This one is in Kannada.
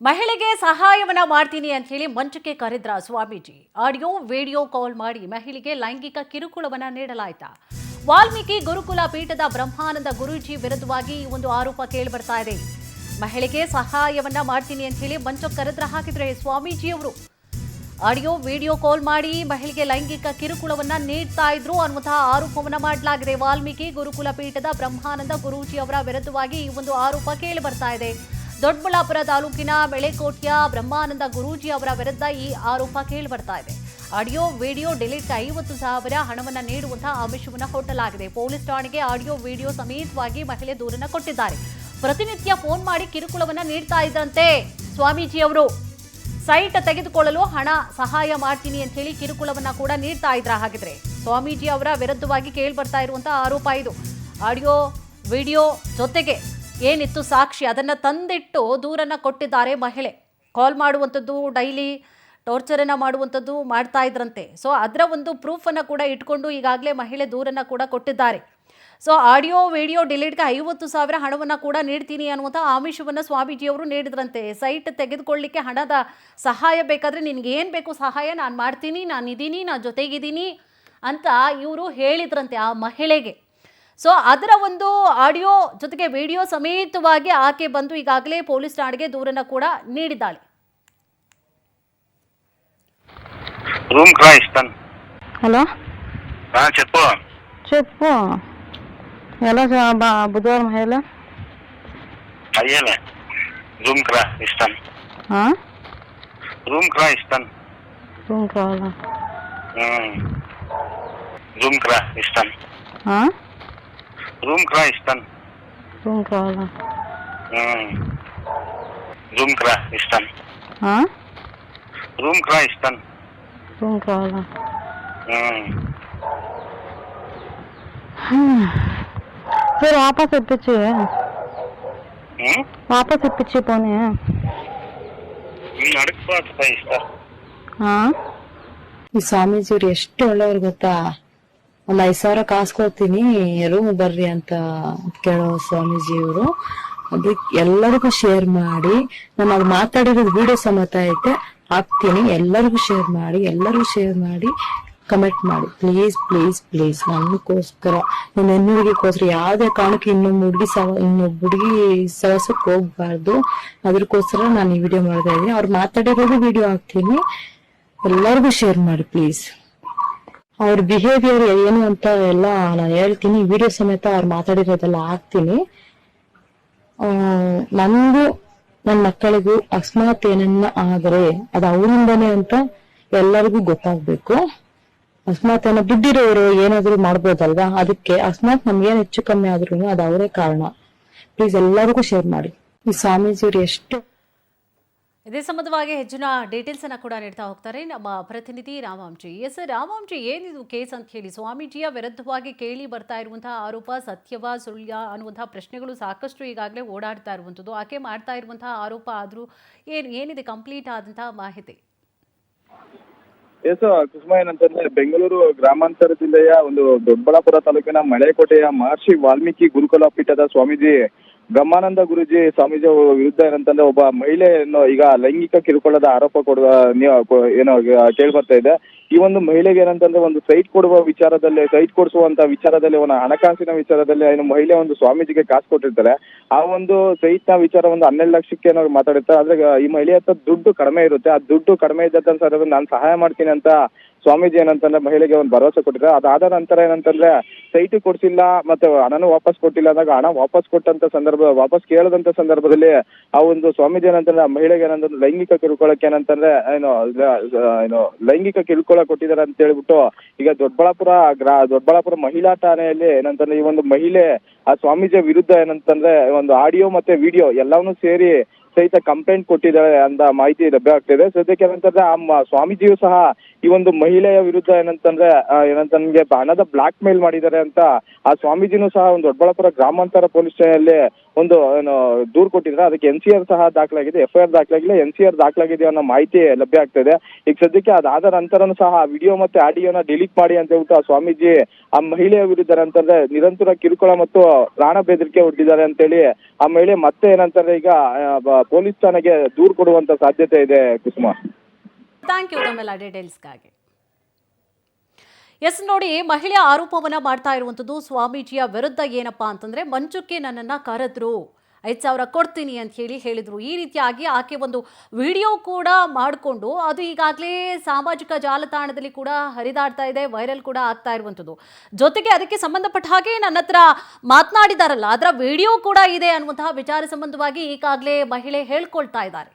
ಮಹಿಳೆಗೆ ಸಹಾಯವನ್ನ ಮಾಡ್ತೀನಿ ಅಂತ ಹೇಳಿ ಮಂಚಕ್ಕೆ ಕರೆದ್ರ ಸ್ವಾಮೀಜಿ. ಆಡಿಯೋ ವಿಡಿಯೋ ಕಾಲ್ ಮಾಡಿ ಮಹಿಳೆಗೆ ಲೈಂಗಿಕ ಕಿರುಕುಳವನ್ನ ನೀಡಲಾಯಿತಾ? ವಾಲ್ಮೀಕಿ ಗುರುಕುಲ ಪೀಠದ ಬ್ರಹ್ಮಾನಂದ ಗುರೂಜಿ ವಿರುದ್ಧವಾಗಿ ಈ ಒಂದು ಆರೋಪ ಕೇಳಿ ಬರ್ತಾ ಇದೆ. ಮಹಿಳೆಗೆ ಸಹಾಯವನ್ನ ಮಾಡ್ತೀನಿ ಅಂತ ಹೇಳಿ ಮಂಚಕ್ಕೆ ಕರೆದ್ರ ಹಾಕಿದ್ರೆ ಸ್ವಾಮೀಜಿಯವರು. ಆಡಿಯೋ ವಿಡಿಯೋ ಕಾಲ್ ಮಾಡಿ ಮಹಿಳೆಗೆ ಲೈಂಗಿಕ ಕಿರುಕುಳವನ್ನ ನೀಡ್ತಾ ಇದ್ರು ಅನ್ನುವಂತಹ ಆರೋಪವನ್ನ ಮಾಡಲಾಗಿದೆ. ವಾಲ್ಮೀಕಿ ಗುರುಕುಲ ಪೀಠದ ಬ್ರಹ್ಮಾನಂದ ಗುರೂಜಿ ಅವರ ವಿರುದ್ಧವಾಗಿ ಈ ಒಂದು ಆರೋಪ ಕೇಳಿ ಬರ್ತಾ ಇದೆ. ದೊಡ್ಡಬಳ್ಳಾಪುರ ತಾಲೂಕಿನ ಬೆಳೆಕೋಟೆಯ ಬ್ರಹ್ಮಾನಂದ ಗುರೂಜಿ ಅವರ ವಿರುದ್ಧ ಈ ಆರೋಪ ಕೇಳಿ ಬರ್ತಾ ಇದೆ. ಆಡಿಯೋ ವಿಡಿಯೋ ಡಿಲೀಟ್ಗೆ 50,000 ಹಣವನ್ನು ನೀಡುವಂತಹ ಆಮಿಷವನ್ನು ಹೊಟ್ಟಲಾಗಿದೆ. ಪೊಲೀಸ್ ಠಾಣೆಗೆ ಆಡಿಯೋ ವಿಡಿಯೋ ಸಮೇತವಾಗಿ ಮಹಿಳೆ ದೂರನ್ನು ಕೊಟ್ಟಿದ್ದಾರೆ. ಪ್ರತಿನಿತ್ಯ ಫೋನ್ ಮಾಡಿ ಕಿರುಕುಳವನ್ನ ನೀಡ್ತಾ ಇದ್ದಂತೆ ಸ್ವಾಮೀಜಿಯವರು. ಸೈಟ್ ತೆಗೆದುಕೊಳ್ಳಲು ಹಣ ಸಹಾಯ ಮಾಡ್ತೀನಿ ಅಂತ ಹೇಳಿ ಕಿರುಕುಳವನ್ನ ಕೂಡ ನೀಡ್ತಾ ಇದ್ರ. ಹಾಗಿದ್ರೆ ಸ್ವಾಮೀಜಿ ಅವರ ವಿರುದ್ಧವಾಗಿ ಕೇಳಿ ಬರ್ತಾ ಇರುವಂತಹ ಆರೋಪ ಇದು. ಆಡಿಯೋ ವಿಡಿಯೋ ಜೊತೆಗೆ ಏನಿತ್ತು ಸಾಕ್ಷಿ ಅದನ್ನು ತಂದಿಟ್ಟು ದೂರನ್ನು ಕೊಟ್ಟಿದ್ದಾರೆ ಮಹಿಳೆ. ಕಾಲ್ ಮಾಡುವಂಥದ್ದು, ಡೈಲಿ ಟಾರ್ಚರನ್ನು ಮಾಡುವಂಥದ್ದು ಮಾಡ್ತಾ ಇದ್ರಂತೆ. ಸೊ ಅದರ ಒಂದು ಪ್ರೂಫನ್ನು ಕೂಡ ಇಟ್ಕೊಂಡು ಈಗಾಗಲೇ ಮಹಿಳೆ ದೂರನ್ನು ಕೂಡ ಕೊಟ್ಟಿದ್ದಾರೆ. ಸೊ ಆಡಿಯೋ ವಿಡಿಯೋ ಡಿಲೀಟ್ಗೆ 50,000 ಹಣವನ್ನು ಕೂಡ ನೀಡ್ತೀನಿ ಅನ್ನುವಂಥ ಆಮಿಷವನ್ನು ಸ್ವಾಮೀಜಿಯವರು ನೀಡಿದ್ರಂತೆ. ಸೈಟ್ ತೆಗೆದುಕೊಳ್ಳಲಿಕ್ಕೆ ಹಣದ ಸಹಾಯ ಬೇಕಾದರೆ ನಿನಗೆ ಏನು ಬೇಕು ಸಹಾಯ ನಾನು ಮಾಡ್ತೀನಿ, ನಾನಿದ್ದೀನಿ, ನಾನು ಜೊತೆಗಿದ್ದೀನಿ ಅಂತ ಇವರು ಹೇಳಿದ್ರಂತೆ ಆ ಮಹಿಳೆಗೆ. ಸೊ ಅದರ ಒಂದು ಆಡಿಯೋ ಜೊತೆಗೆ ವಿಡಿಯೋ ಸಮೇತವಾಗಿ ಆಕೆ ಬಂದು ಈಗಾಗಲೇ ಪೊಲೀಸ್ ಠಾಣೆಗೆ ದೂರನ್ನು ಕೂಡ ನೀಡಿದ್ದಾಳೆ. రూమ్ క్రా ఇస్తాను. హలో చెప్పు చెప్పు ఎలా బుధవారం మహిళ అయ్యేలే. రూమ్ క్రా ఇస్తాను. రూమ్ క్రా ఇస్తాను. రూమ్ కావాలా? రూమ్ క్రా ఇస్తాను. రూమ్ క్రా ఇస్తాను. రూమ్ కావాలా? రూమ్ క్రా ఇస్తాను. రూమ్ క్రా ఇస్తాను. రూమ్ కావాలా? సరే వాపస్ ఇప్పించి పోనీ. అడగపోతే ఇస్తా. ಈ ಸ್ವಾಮೀಜಿಯವ್ರು ಎಷ್ಟು ಒಳ್ಳೆಯವ್ರು ಗೊತ್ತಾ? ಒಂದ್ 5,000 ಕಾಸು ಕೊಡ್ತೀನಿ ರೂಮ್ ಬರ್ರಿ ಅಂತ ಕೇಳೋ ಸ್ವಾಮೀಜಿಯವರು. ಅದಕ್ಕೆ ಎಲ್ಲರಿಗೂ ಶೇರ್ ಮಾಡಿ, ನಾನು ಅದು ಮಾತಾಡಿರೋದು ವಿಡಿಯೋ ಸಮೇತ ಐತೆ ಹಾಕ್ತೀನಿ. ಎಲ್ಲರಿಗೂ ಶೇರ್ ಮಾಡಿ ಕಮೆಂಟ್ ಮಾಡಿ ಪ್ಲೀಸ್ ಪ್ಲೀಸ್ ಪ್ಲೀಸ್. ನನಗೋಸ್ಕರ ನನ್ನ ಹೆಣ್ಣುಡುಗಿಗೋಸ್ಕರ ಯಾವುದೇ ಕಾರಣಕ್ಕೆ ಇನ್ನೊಬ್ಬ ಹುಡುಗಿ ಸವಸಕ್ಕೆ ಹೋಗ್ಬಾರ್ದು. ಅದಕ್ಕೋಸ್ಕರ ನಾನು ಈ ವಿಡಿಯೋ ಮಾಡ್ತಾ ಇದ್ದೀನಿ. ಅವ್ರು ಮಾತಾಡಿರೋದು ವಿಡಿಯೋ ಹಾಕ್ತೀನಿ, ಎಲ್ಲರಿಗೂ ಶೇರ್ ಮಾಡಿ ಪ್ಲೀಸ್. ಅವ್ರ ಬಿಹೇವಿಯರ್ ಏನು ಅಂತ ಎಲ್ಲ ನಾನು ಹೇಳ್ತೀನಿ. ವಿಡಿಯೋ ಸಮೇತ ಅವ್ರು ಮಾತಾಡಿರೋದೆಲ್ಲ ಹಾಕ್ತೀನಿ. ನಂದು ನನ್ನ ಮಕ್ಕಳಿಗೂ ಅಕಸ್ಮಾತ್ ಏನನ್ನ ಆದರೆ ಅದು ಅವರಿಂದನೇ ಅಂತ ಎಲ್ಲರಿಗೂ ಗೊತ್ತಾಗ್ಬೇಕು. ಅಕಸ್ಮಾತ್ ಏನೋ ದುಡ್ಡಿರೋರು ಏನಾದ್ರು ಮಾಡ್ಬೋದಲ್ವಾ? ಅದಕ್ಕೆ ಅಕಸ್ಮಾತ್ ನಮ್ಗೇನ್ ಹೆಚ್ಚು ಕಮ್ಮಿ ಆದ್ರೂ ಅದು ಅವರೇ ಕಾರಣ. ಪ್ಲೀಸ್ ಎಲ್ಲರಿಗೂ ಶೇರ್ ಮಾಡಿ. ಈ ಸ್ವಾಮೀಜಿಯವರು ಎಷ್ಟು ಇದೇ ಸಂಬಂಧವಾಗಿ ಹೆಚ್ಚಿನ ಡೀಟೇಲ್ಸ್ ಅನ್ನ ಕೂಡ ನೀಡ್ತಾ ಹೋಗ್ತಾರೆ ನಮ್ಮ ಪ್ರತಿನಿಧಿ ರಾಮಾಂಜಿ. ಎಸ್ ರಾಮಾಂಜಿ, ಏನಿದು ಕೇಸ್ ಅಂತ ಹೇಳಿ ಸ್ವಾಮೀಜಿಯ ವಿರುದ್ಧವಾಗಿ ಕೇಳಿ ಬರ್ತಾ ಇರುವಂತಹ ಆರೋಪ ಸತ್ಯವಾ ಸುಳ್ಯ ಅನ್ನುವಂತಹ ಪ್ರಶ್ನೆಗಳು ಸಾಕಷ್ಟು ಈಗಾಗಲೇ ಓಡಾಡ್ತಾ ಇರುವಂಥದ್ದು. ಆಕೆ ಮಾಡ್ತಾ ಇರುವಂತಹ ಆರೋಪ ಆದ್ರೂ ಏನಿದೆ ಕಂಪ್ಲೀಟ್ ಆದಂತಹ ಮಾಹಿತಿ? ಎಸ್ ಕುಸುಮ, ಏನಂತಂದ್ರೆ ಬೆಂಗಳೂರು ಗ್ರಾಮಾಂತರ ಜಿಲ್ಲೆಯ ಒಂದು ದೊಡ್ಡಬಳ್ಳಾಪುರ ತಾಲೂಕಿನ ಮಳೆಕೋಟೆಯ ಮಹರ್ಷಿ ವಾಲ್ಮೀಕಿ ಗುರುಕುಲ ಪೀಠದ ಸ್ವಾಮೀಜಿ ಬ್ರಹ್ಮಾನಂದ ಗುರೂಜಿ ಸ್ವಾಮೀಜಿ ವಿರುದ್ಧ ಏನಂತಂದ್ರೆ ಒಬ್ಬ ಮಹಿಳೆಯನ್ನು ಈಗ ಲೈಂಗಿಕ ಕಿರುಕುಳದ ಆರೋಪ ಏನೋ ಕೇಳಿ ಬರ್ತಾ ಇದೆ. ಈ ಒಂದು ಮಹಿಳೆಗೆ ಏನಂತಂದ್ರೆ ಒಂದು ಸೈಟ್ ಕೊಡಿಸುವಂತ ವಿಚಾರದಲ್ಲಿ ಒಂದು ಹಣಕಾಸಿನ ವಿಚಾರದಲ್ಲಿ ಏನು ಮಹಿಳೆ ಒಂದು ಸ್ವಾಮೀಜಿಗೆ ಕಾಸು ಕೊಟ್ಟಿರ್ತಾರೆ. ಆ ಒಂದು ಸೈಟ್ ನ ವಿಚಾರ ಒಂದು 12 ಲಕ್ಷಕ್ಕೆ ಏನೋ ಮಾತಾಡಿರ್ತಾರೆ. ಆದ್ರೆ ಈ ಮಹಿಳೆ ಹತ್ರ ದುಡ್ಡು ಕಡಿಮೆ ಇರುತ್ತೆ. ಆ ದುಡ್ಡು ಕಡಿಮೆ ಇದ್ದಂತ ಸಂದರ್ಭದಲ್ಲಿ ನಾನು ಸಹಾಯ ಮಾಡ್ತೀನಿ ಅಂತ ಸ್ವಾಮೀಜಿ ಏನಂತಂದ್ರೆ ಮಹಿಳೆಗೆ ಒಂದು ಭರವಸೆ ಕೊಟ್ಟಿದ್ದಾರೆ. ಅದಾದ ನಂತರ ಏನಂತಂದ್ರೆ ಸೈಟ್ ಕೊಡ್ಸಿಲ್ಲ ಮತ್ತೆ ಹಣನೂ ವಾಪಸ್ ಕೊಟ್ಟಿಲ್ಲ ಅಂದಾಗ ಹಣ ವಾಪಸ್ ಕೇಳದಂತ ಸಂದರ್ಭದಲ್ಲಿ ಆ ಒಂದು ಸ್ವಾಮೀಜಿ ಏನಂತಂದ್ರೆ ಮಹಿಳೆಗೆ ಏನಂತಂದ್ರೆ ಲೈಂಗಿಕ ಕಿರುಕುಳಕ್ಕೆ ಏನಂತಂದ್ರೆ ಲೈಂಗಿಕ ಕಿರುಕುಳ ಕೊಟ್ಟಿದ್ದಾರೆ ಅಂತ ಹೇಳ್ಬಿಟ್ಟು ಈಗ ದೊಡ್ಡಬಳ್ಳಾಪುರ ಮಹಿಳಾ ಠಾಣೆಯಲ್ಲಿ ಏನಂತಂದ್ರೆ ಈ ಒಂದು ಮಹಿಳೆ ಆ ಸ್ವಾಮೀಜಿಯ ವಿರುದ್ಧ ಏನಂತಂದ್ರೆ ಒಂದು ಆಡಿಯೋ ಮತ್ತೆ ವಿಡಿಯೋ ಎಲ್ಲವನ್ನೂ ಸೇರಿ ಸಹಿತ ಕಂಪ್ಲೇಂಟ್ ಕೊಟ್ಟಿದ್ದಾರೆ ಅಂತ ಮಾಹಿತಿ ಲಭ್ಯವಾಗ್ತಿದೆ. ಸದ್ಯಕ್ಕೆ ಏನಂತಂದ್ರೆ ಆ ಸ್ವಾಮೀಜಿಯು ಸಹ ಈ ಒಂದು ಮಹಿಳೆಯ ವಿರುದ್ಧ ಏನಂತಂದ್ರೆ ಹಣದ ಬ್ಲಾಕ್ ಮೇಲ್ ಮಾಡಿದ್ದಾರೆ ಅಂತ ಆ ಸ್ವಾಮೀಜಿನೂ ಸಹ ಒಂದು ದೊಡ್ಡಬಳ್ಳಾಪುರ ಗ್ರಾಮಾಂತರ ಪೊಲೀಸ್ ಠಾಣೆಯಲ್ಲಿ ಒಂದು ಏನು ದೂರು ಕೊಟ್ಟಿದ್ರೆ ಅದಕ್ಕೆ NCR ಸಹ ದಾಖಲಾಗಿದೆ, FIR ದಾಖಲಾಗಿಲ್ಲ, NCR ದಾಖಲಾಗಿದೆ ಅನ್ನೋ ಮಾಹಿತಿ ಲಭ್ಯ ಆಗ್ತಾ ಇದೆ. ಈಗ ಸದ್ಯಕ್ಕೆ ಅದಾದ ನಂತರನೂ ಸಹ ವಿಡಿಯೋ ಮತ್ತೆ ಆಡಿಯೋನ ಡಿಲೀಟ್ ಮಾಡಿ ಅಂತ ಹೇಳ್ಬಿಟ್ಟು ಆ ಸ್ವಾಮೀಜಿ ಆ ಮಹಿಳೆಯ ವಿರುದ್ಧ ಅಂತಂದ್ರೆ ನಿರಂತರ ಕಿರುಕುಳ ಮತ್ತು ಪ್ರಾಣ ಬೆದರಿಕೆ ಒಡ್ಡಿದ್ದಾರೆ ಅಂತೇಳಿ ಆ ಮಹಿಳೆ ಮತ್ತೆ ಏನಂತಾರೆ ಈಗ ಪೊಲೀಸ್ ಠಾಣೆಗೆ ದೂರು ಕೊಡುವಂತ ಸಾಧ್ಯತೆ ಇದೆ. ಕುಸುಮ, ಥ್ಯಾಂಕ್ ಯು ತಮ್ಮೆಲ್ಲ ಡೀಟೇಲ್ಸ್ಗಾಗಿ. ಎಸ್ ನೋಡಿ, ಮಹಿಳೆ ಆರೋಪವನ್ನ ಮಾಡ್ತಾ ಇರುವಂಥದ್ದು ಸ್ವಾಮೀಜಿಯ ವಿರುದ್ಧ ಏನಪ್ಪಾ ಅಂತಂದ್ರೆ, ಮಂಚಕ್ಕೆ ನನ್ನನ್ನು ಕರೆದ್ರು, 5,000 ಕೊಡ್ತೀನಿ ಅಂತ ಹೇಳಿದ್ರು. ಈ ರೀತಿಯಾಗಿ ಆಕೆ ಒಂದು ವಿಡಿಯೋ ಕೂಡ ಮಾಡಿಕೊಂಡು ಅದು ಈಗಾಗಲೇ ಸಾಮಾಜಿಕ ಜಾಲತಾಣದಲ್ಲಿ ಕೂಡ ಹರಿದಾಡ್ತಾ ಇದೆ, ವೈರಲ್ ಕೂಡ ಆಗ್ತಾ ಇರುವಂಥದ್ದು. ಜೊತೆಗೆ ಅದಕ್ಕೆ ಸಂಬಂಧಪಟ್ಟ ಹಾಗೆ ನನ್ನ ಹತ್ರ ಮಾತನಾಡಿದಾರಲ್ಲ, ಅದರ ವಿಡಿಯೋ ಕೂಡ ಇದೆ ಅನ್ನುವಂತಹ ವಿಚಾರ ಸಂಬಂಧವಾಗಿ ಈಗಾಗಲೇ ಮಹಿಳೆ ಹೇಳ್ಕೊಳ್ತಾ ಇದ್ದಾರೆ.